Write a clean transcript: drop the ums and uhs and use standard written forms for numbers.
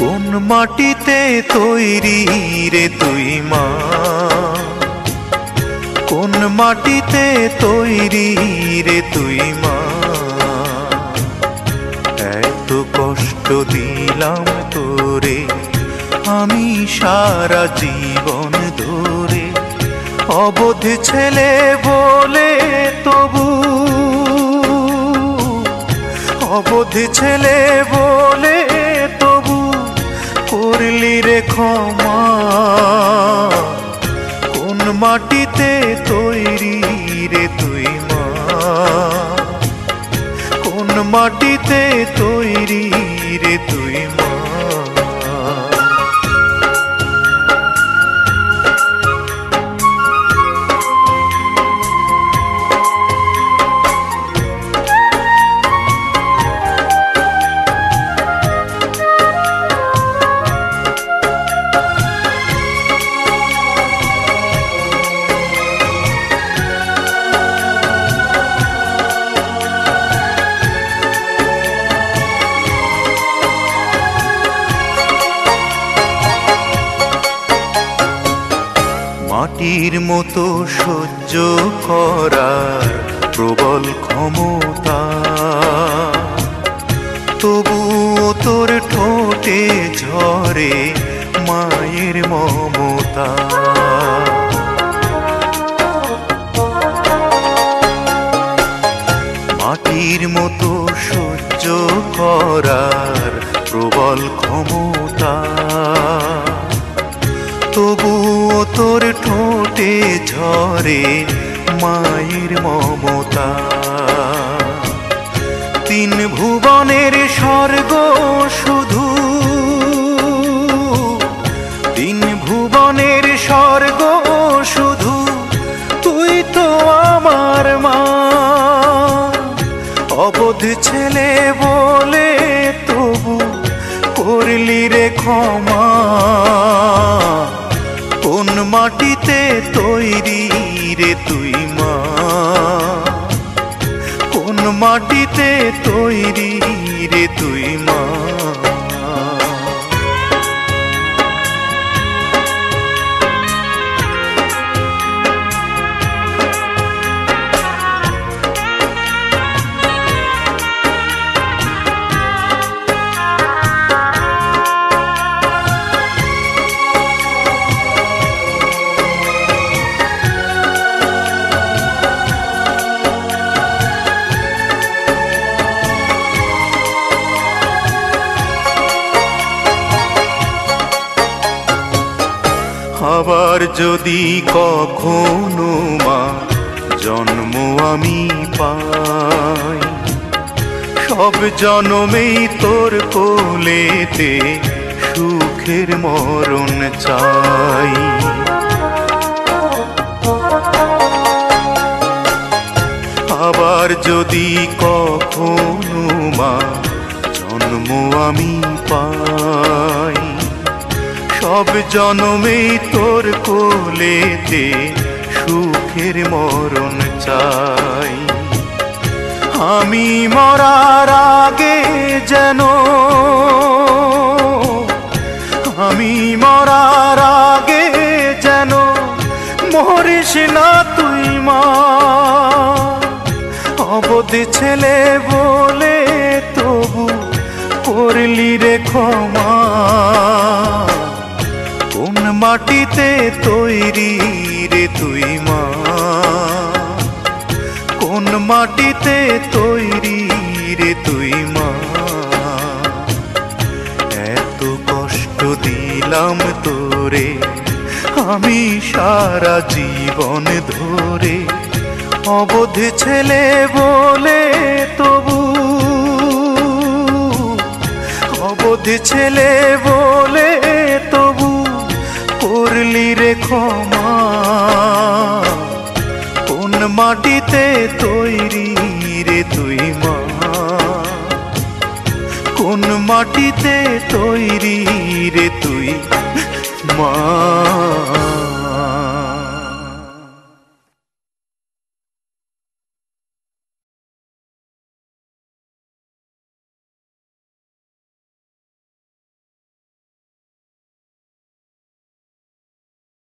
কোন মাটিতে তৈরি রে তুই মা, কোন মাটিতে তৈরি রে তুই মা। এত কষ্ট দিলাম তোরে আমি সারা জীবন ধরে, অবোধ ছেলে বলে তবু, অবোধ ছেলে বলে তবু করলি রে ক্ষমা। কোন মাটিতে তৈরি রে তুই মা, কোন মাটিতে তৈরি রে তুই মা। মাটির মতো সহ্য করার প্রবল ক্ষমতা, তবুও তোর ঠোঁটে ঝরে মায়ের মমতা। মাটির মতো সহ্য করার প্রবল ক্ষমতা, তবুও তোর ঠোঁটে ঝরে মায়ের মমতা। তিন ভুবনের স্বর্গ শুধু, তিন ভুবনের স্বর্গ শুধু তুই তো আমার মা। অবোধ ছেলে বলে তবু করলি রে ক্ষমা। কোন মাটিতে তৈরি রে তুই মা, কোন মাটিতে তৈরি রে তুই মা। আবার যদি কখনো মা জন্ম আমি পাই, সব জন্মেই তোর কোলেতে সুখের মরণ চাই। আবার যদি কখনো মা জন্ম আমি পাই, সব জনমেই তোর কোলেতে সুখের মরণ চাই। আমি মরার আগে যেন, আমি মরার আগে যেন মরিস না তুই মা। অবোধ ছেলে বলে তবু করলি রে ক্ষমা। কোন মাটিতে তৈরি রে তুই মা, কোন মাটিতে তৈরি রে তুই মা। এত কষ্ট দিলাম তোরে আমি সারা জীবন ধরে, অবোধ ছেলে বলে তবু, অবোধ ছেলে বলে তবু করলি রে ক্ষমা। কোন মাটিতে তৈরি রে তুই মা, কোন মাটিতে তৈরি রে তুই মা।